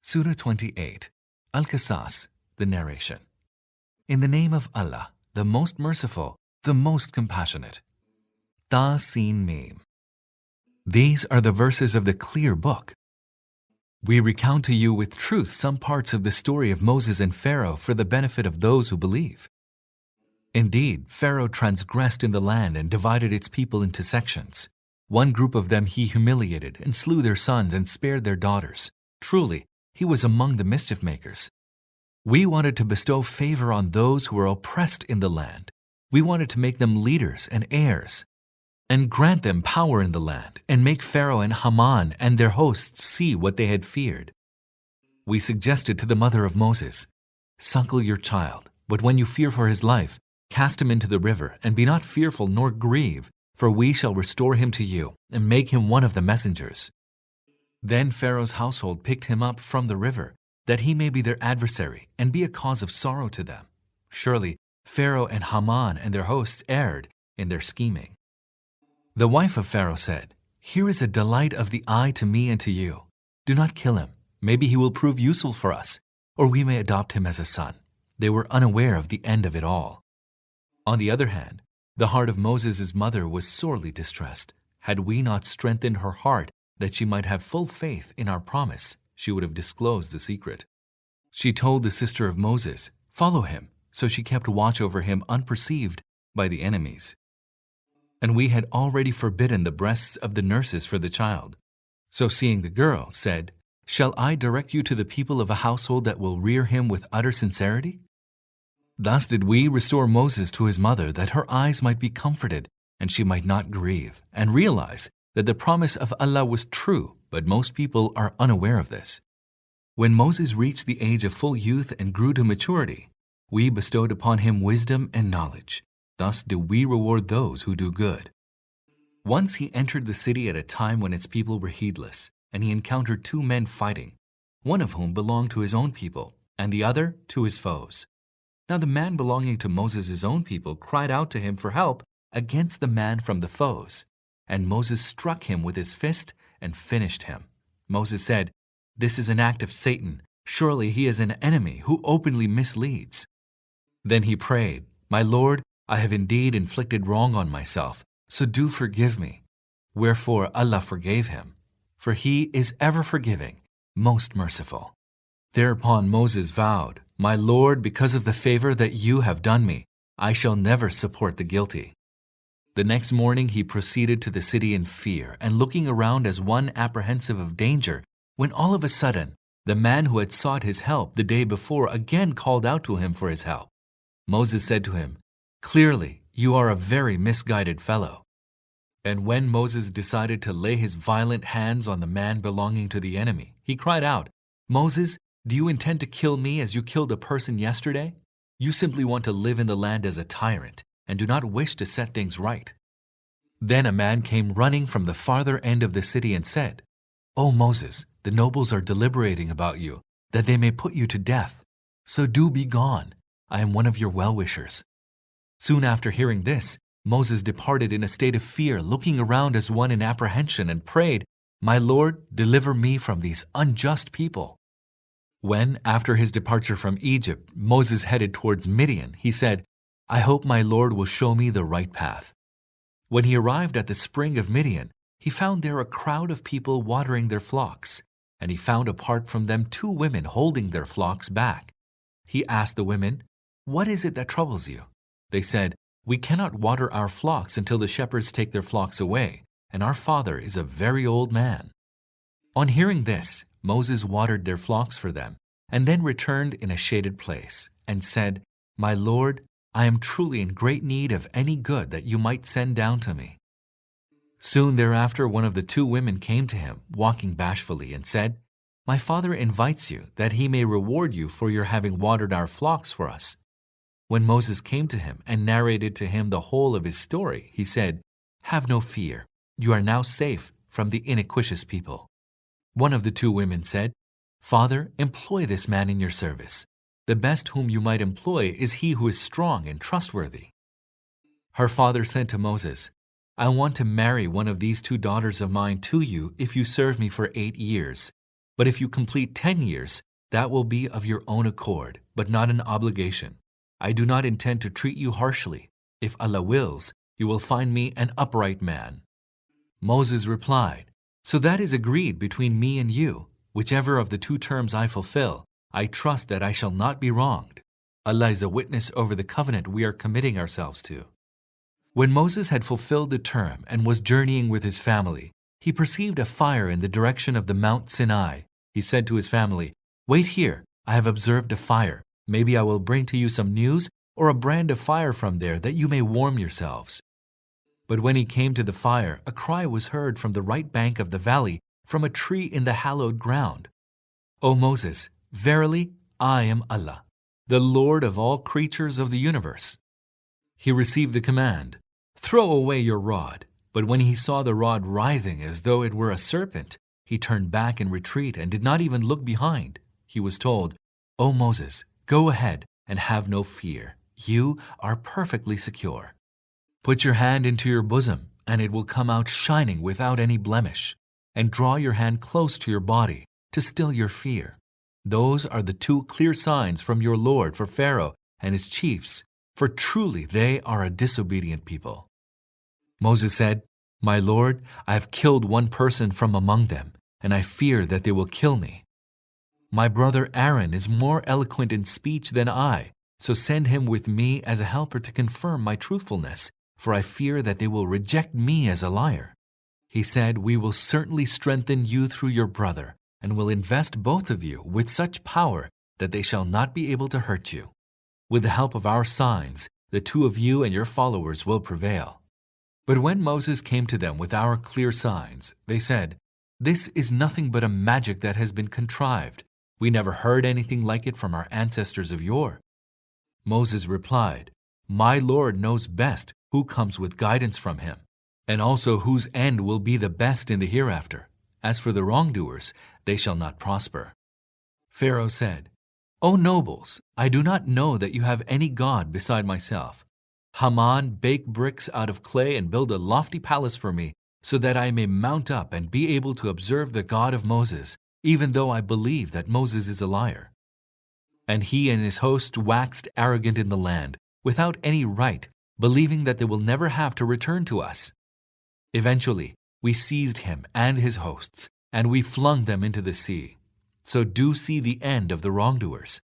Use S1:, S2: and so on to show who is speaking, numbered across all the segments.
S1: Surah 28, Al-Qasas, the narration. In the name of Allah, the most merciful, the most compassionate. Ta-Sin Mim. These are the verses of the clear book. We recount to you with truth some parts of the story of Moses and Pharaoh for the benefit of those who believe. Indeed, Pharaoh transgressed in the land and divided its people into sections. One group of them he humiliated and slew their sons and spared their daughters. Truly, he was among the mischief makers. We wanted to bestow favor on those who were oppressed in the land. We wanted to make them leaders and heirs, and grant them power in the land, and make Pharaoh and Haman and their hosts see what they had feared. We suggested to the mother of Moses, "Suckle your child, but when you fear for his life, cast him into the river, and be not fearful nor grieve, for we shall restore him to you, and make him one of the messengers." Then Pharaoh's household picked him up from the river, that he may be their adversary, and be a cause of sorrow to them. Surely Pharaoh and Haman and their hosts erred in their scheming. The wife of Pharaoh said, "Here is a delight of the eye to me and to you. Do not kill him. Maybe he will prove useful for us, or we may adopt him as a son." They were unaware of the end of it all. On the other hand, the heart of Moses' mother was sorely distressed. Had we not strengthened her heart that she might have full faith in our promise, she would have disclosed the secret. She told the sister of Moses, "Follow him," so she kept watch over him unperceived by the enemies. And we had already forbidden the breasts of the nurses for the child. So seeing the girl, said, "Shall I direct you to the people of a household that will rear him with utter sincerity?" Thus did we restore Moses to his mother, that her eyes might be comforted, and she might not grieve, and realize that the promise of Allah was true, but most people are unaware of this. When Moses reached the age of full youth and grew to maturity, we bestowed upon him wisdom and knowledge. Thus do we reward those who do good. Once he entered the city at a time when its people were heedless, and he encountered two men fighting, one of whom belonged to his own people, and the other to his foes. Now the man belonging to Moses' own people cried out to him for help against the man from the foes, and Moses struck him with his fist and finished him. Moses said, "This is an act of Satan. Surely he is an enemy who openly misleads." Then he prayed, "My Lord, I have indeed inflicted wrong on myself, so do forgive me." Wherefore Allah forgave him, for he is ever forgiving, most merciful. Thereupon Moses vowed, "My Lord, because of the favor that you have done me, I shall never support the guilty." The next morning he proceeded to the city in fear and looking around as one apprehensive of danger, when all of a sudden the man who had sought his help the day before again called out to him for his help. Moses said to him, "Clearly, you are a very misguided fellow." And when Moses decided to lay his violent hands on the man belonging to the enemy, he cried out, "Moses, do you intend to kill me as you killed a person yesterday? You simply want to live in the land as a tyrant and do not wish to set things right." Then a man came running from the farther end of the city and said, "O Moses, the nobles are deliberating about you, that they may put you to death. So do be gone. I am one of your well-wishers." Soon after hearing this, Moses departed in a state of fear, looking around as one in apprehension, and prayed, "My Lord, deliver me from these unjust people." When, after his departure from Egypt, Moses headed towards Midian, he said, "I hope my Lord will show me the right path." When he arrived at the spring of Midian, he found there a crowd of people watering their flocks, and he found apart from them two women holding their flocks back. He asked the women, "What is it that troubles you?" They said, "We cannot water our flocks until the shepherds take their flocks away, and our father is a very old man." On hearing this, Moses watered their flocks for them, and then returned in a shaded place, and said, "My Lord, I am truly in great need of any good that you might send down to me." Soon thereafter one of the two women came to him, walking bashfully, and said, "My father invites you, that he may reward you for your having watered our flocks for us." When Moses came to him and narrated to him the whole of his story, he said, "Have no fear. You are now safe from the iniquitous people." One of the two women said, "Father, employ this man in your service. The best whom you might employ is he who is strong and trustworthy." Her father said to Moses, "I want to marry one of these two daughters of mine to you if you serve me for 8 years. But if you complete 10 years, that will be of your own accord, but not an obligation. I do not intend to treat you harshly. If Allah wills, you will find me an upright man." Moses replied, "So that is agreed between me and you. Whichever of the two terms I fulfill, I trust that I shall not be wronged. Allah is a witness over the covenant we are committing ourselves to." When Moses had fulfilled the term and was journeying with his family, he perceived a fire in the direction of the Mount Sinai. He said to his family, "Wait here, I have observed a fire. Maybe I will bring to you some news or a brand of fire from there that you may warm yourselves." But when he came to the fire, a cry was heard from the right bank of the valley, from a tree in the hallowed ground. "O Moses, verily I am Allah, the Lord of all creatures of the universe." He received the command, "Throw away your rod." But when he saw the rod writhing as though it were a serpent, he turned back in retreat and did not even look behind. He was told, "O Moses, go ahead and have no fear. You are perfectly secure. Put your hand into your bosom, and it will come out shining without any blemish. And draw your hand close to your body to still your fear. Those are the two clear signs from your Lord for Pharaoh and his chiefs, for truly they are a disobedient people." Moses said, "My Lord, I have killed one person from among them, and I fear that they will kill me. My brother Aaron is more eloquent in speech than I, so send him with me as a helper to confirm my truthfulness, for I fear that they will reject me as a liar." He said, "We will certainly strengthen you through your brother, and will invest both of you with such power that they shall not be able to hurt you. With the help of our signs, the two of you and your followers will prevail." But when Moses came to them with our clear signs, they said, "This is nothing but a magic that has been contrived. We never heard anything like it from our ancestors of yore." Moses replied, "My Lord knows best who comes with guidance from him, and also whose end will be the best in the hereafter. As for the wrongdoers, they shall not prosper." Pharaoh said, "O nobles, I do not know that you have any god beside myself. Haman, bake bricks out of clay and build a lofty palace for me, so that I may mount up and be able to observe the God of Moses, even though I believe that Moses is a liar." And he and his host waxed arrogant in the land, without any right, believing that they will never have to return to us. Eventually, we seized him and his hosts, and we flung them into the sea. So do see the end of the wrongdoers.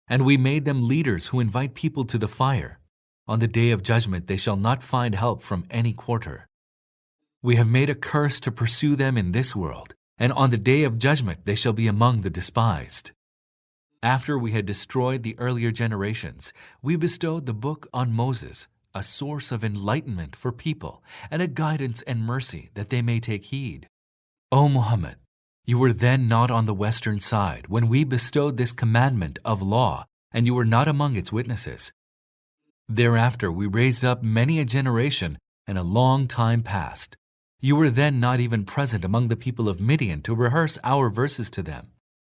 S1: And we made them leaders who invite people to the fire. On the day of judgment they shall not find help from any quarter. We have made a curse to pursue them in this world, and on the day of judgment they shall be among the despised. After we had destroyed the earlier generations, we bestowed the book on Moses, a source of enlightenment for people, and a guidance and mercy that they may take heed. O Muhammad, you were then not on the western side when we bestowed this commandment of law, and you were not among its witnesses. Thereafter we raised up many a generation, and a long time passed. You were then not even present among the people of Midian to rehearse our verses to them.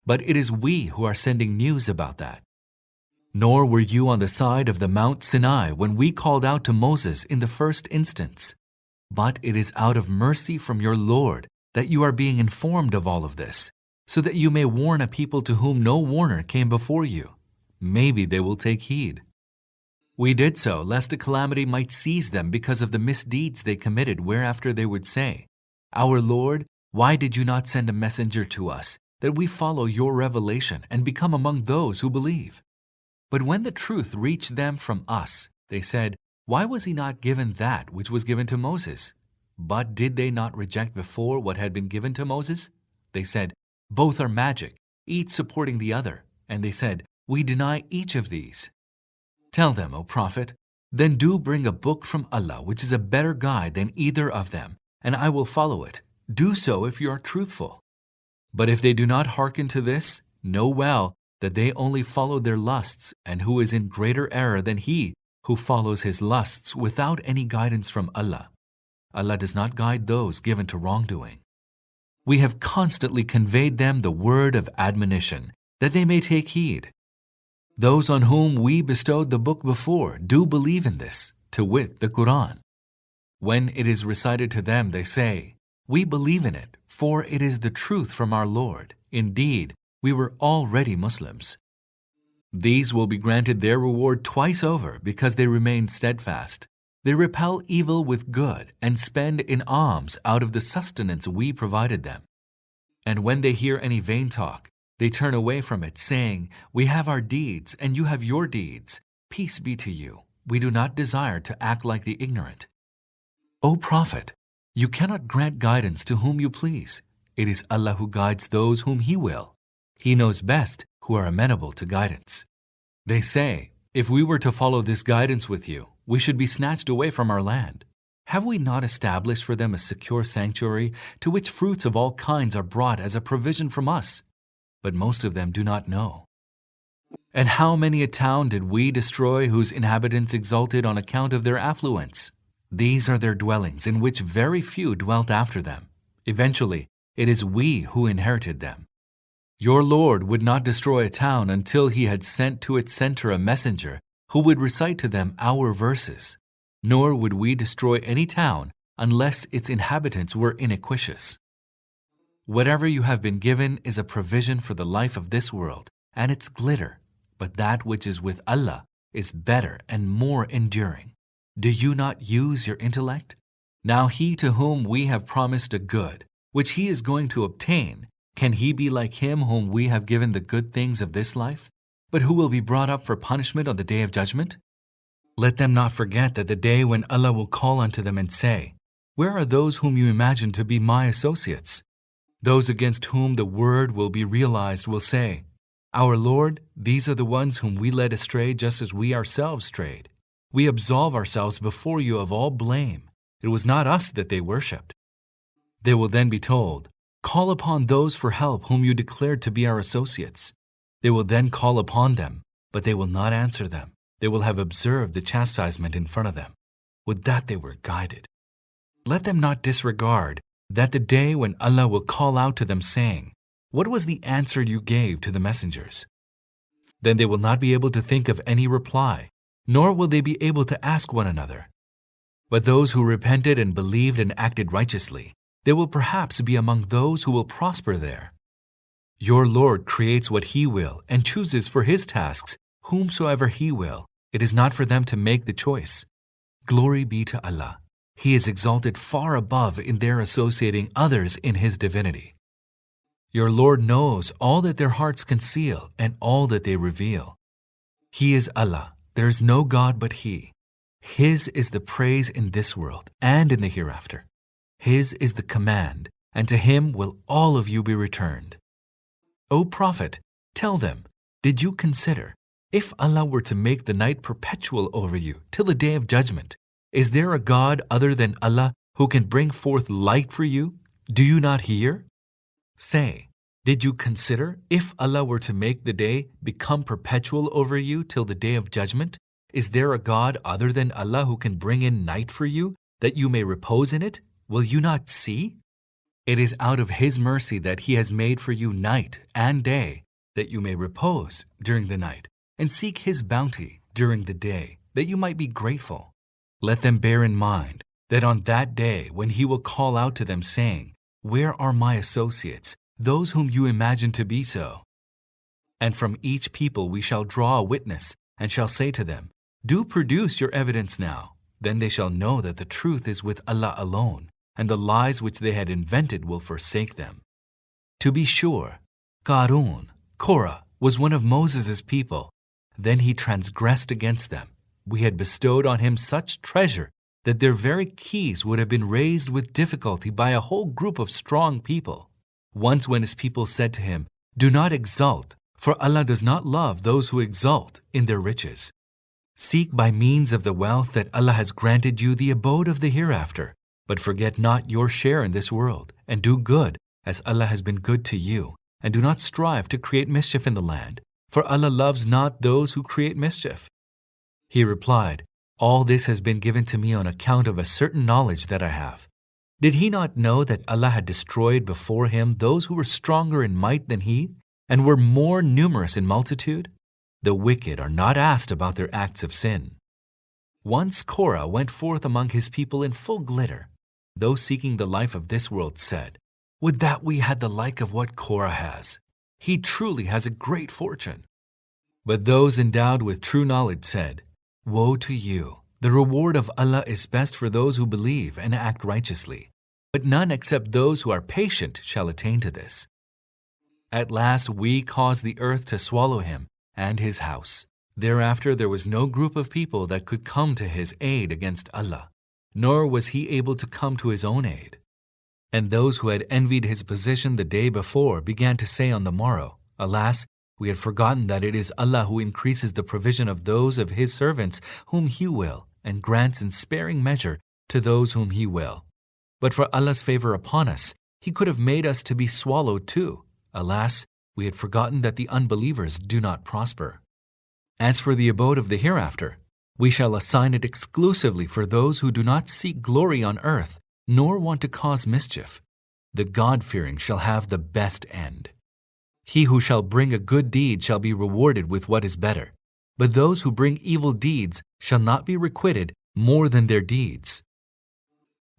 S1: But it is we who are sending news about that. Nor were you on the side of the Mount Sinai when we called out to Moses in the first instance. But it is out of mercy from your Lord that you are being informed of all of this, so that you may warn a people to whom no warner came before you. Maybe they will take heed. We did so lest a calamity might seize them because of the misdeeds they committed, whereafter they would say, "Our Lord, why did you not send a messenger to us, that we follow your revelation and become among those who believe?" But when the truth reached them from us, they said, "Why was he not given that which was given to Moses?" But did they not reject before what had been given to Moses? They said, "Both are magic, each supporting the other." And they said, "We deny each of these." Tell them, O Prophet, then do bring a book from Allah which is a better guide than either of them, and I will follow it. Do so if you are truthful. But if they do not hearken to this, know well that they only follow their lusts, and who is in greater error than he who follows his lusts without any guidance from Allah. Allah does not guide those given to wrongdoing. We have constantly conveyed them the word of admonition, that they may take heed. Those on whom we bestowed the book before do believe in this, to wit, the Qur'an. When it is recited to them, they say, "We believe in it, for it is the truth from our Lord. Indeed, we were already Muslims. These will be granted their reward twice over because they remain steadfast. They repel evil with good and spend in alms out of the sustenance we provided them. And when they hear any vain talk, they turn away from it, saying, "We have our deeds, and you have your deeds. Peace be to you. We do not desire to act like the ignorant." O Prophet, you cannot grant guidance to whom you please. It is Allah who guides those whom He will. He knows best who are amenable to guidance. They say, "If we were to follow this guidance with you, we should be snatched away from our land. Have we not established for them a secure sanctuary to which fruits of all kinds are brought as a provision from us?" But most of them do not know. And how many a town did we destroy whose inhabitants exulted on account of their affluence? These are their dwellings in which very few dwelt after them. Eventually, it is we who inherited them. Your Lord would not destroy a town until He had sent to its center a messenger who would recite to them our verses, nor would we destroy any town unless its inhabitants were iniquitous. Whatever you have been given is a provision for the life of this world and its glitter, but that which is with Allah is better and more enduring. Do you not use your intellect? Now he to whom we have promised a good, which he is going to obtain, can he be like him whom we have given the good things of this life, but who will be brought up for punishment on the day of judgment? Let them not forget that the day when Allah will call unto them and say, "Where are those whom you imagine to be my associates?" Those against whom the word will be realized will say, "Our Lord, these are the ones whom we led astray just as we ourselves strayed. We absolve ourselves before you of all blame. It was not us that they worshipped." They will then be told, "Call upon those for help whom you declared to be our associates." They will then call upon them, but they will not answer them. They will have observed the chastisement in front of them. Would that they were guided. Let them not disregard that the day when Allah will call out to them saying, "What was the answer you gave to the messengers?" Then they will not be able to think of any reply, nor will they be able to ask one another. But those who repented and believed and acted righteously, they will perhaps be among those who will prosper there. Your Lord creates what He will and chooses for His tasks whomsoever He will. It is not for them to make the choice. Glory be to Allah. He is exalted far above in their associating others in His divinity. Your Lord knows all that their hearts conceal and all that they reveal. He is Allah. There is no God but He. His is the praise in this world and in the hereafter. His is the command, and to Him will all of you be returned. O Prophet, tell them, did you consider, if Allah were to make the night perpetual over you till the day of judgment, is there a God other than Allah who can bring forth light for you? Do you not hear? Say, did you consider, if Allah were to make the day become perpetual over you till the day of judgment, is there a God other than Allah who can bring in night for you, that you may repose in it? Will you not see? It is out of His mercy that He has made for you night and day, that you may repose during the night, and seek His bounty during the day, that you might be grateful. Let them bear in mind that on that day when He will call out to them saying, "Where are my associates, those whom you imagine to be so?" And from each people we shall draw a witness, and shall say to them, "Do produce your evidence now." Then they shall know that the truth is with Allah alone, and the lies which they had invented will forsake them. To be sure, Qarun, Korah, was one of Moses' people. Then he transgressed against them. We had bestowed on him such treasure that their very keys would have been raised with difficulty by a whole group of strong people. Once when his people said to him, "Do not exult, for Allah does not love those who exult in their riches. Seek by means of the wealth that Allah has granted you the abode of the hereafter, but forget not your share in this world, and do good as Allah has been good to you, and do not strive to create mischief in the land, for Allah loves not those who create mischief." He replied, "All this has been given to me on account of a certain knowledge that I have." Did he not know that Allah had destroyed before him those who were stronger in might than he, and were more numerous in multitude? The wicked are not asked about their acts of sin. Once Korah went forth among his people in full glitter. Those seeking the life of this world said, Would that we had the like of what Korah has. He truly has a great fortune. But those endowed with true knowledge said, Woe to you! The reward of Allah is best for those who believe and act righteously. But none except those who are patient shall attain to this. At last we caused the earth to swallow him and his house. Thereafter there was no group of people that could come to his aid against Allah, nor was he able to come to his own aid. And those who had envied his position the day before began to say on the morrow, Alas, we had forgotten that it is Allah who increases the provision of those of his servants whom he will, and grants in sparing measure to those whom he will. But for Allah's favor upon us, he could have made us to be swallowed too. Alas, we had forgotten that the unbelievers do not prosper. As for the abode of the hereafter, we shall assign it exclusively for those who do not seek glory on earth, nor want to cause mischief. The God-fearing shall have the best end. He who shall bring a good deed shall be rewarded with what is better, but those who bring evil deeds shall not be requited more than their deeds.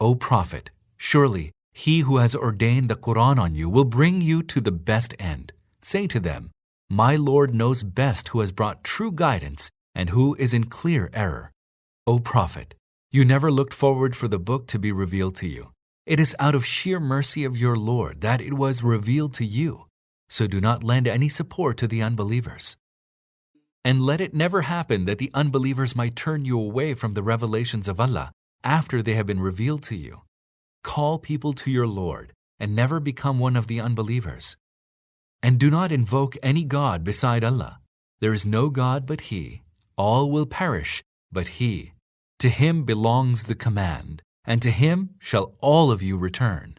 S1: O Prophet, surely he who has ordained the Qur'an on you will bring you to the best end. Say to them, My Lord knows best who has brought true guidance and who is in clear error. O Prophet, you never looked forward for the book to be revealed to you. It is out of sheer mercy of your Lord that it was revealed to you. So do not lend any support to the unbelievers. And let it never happen that the unbelievers might turn you away from the revelations of Allah after they have been revealed to you. Call people to your Lord and never become one of the unbelievers. And do not invoke any God beside Allah. There is no God but He. All will perish but He. To Him belongs the command, and to Him shall all of you return.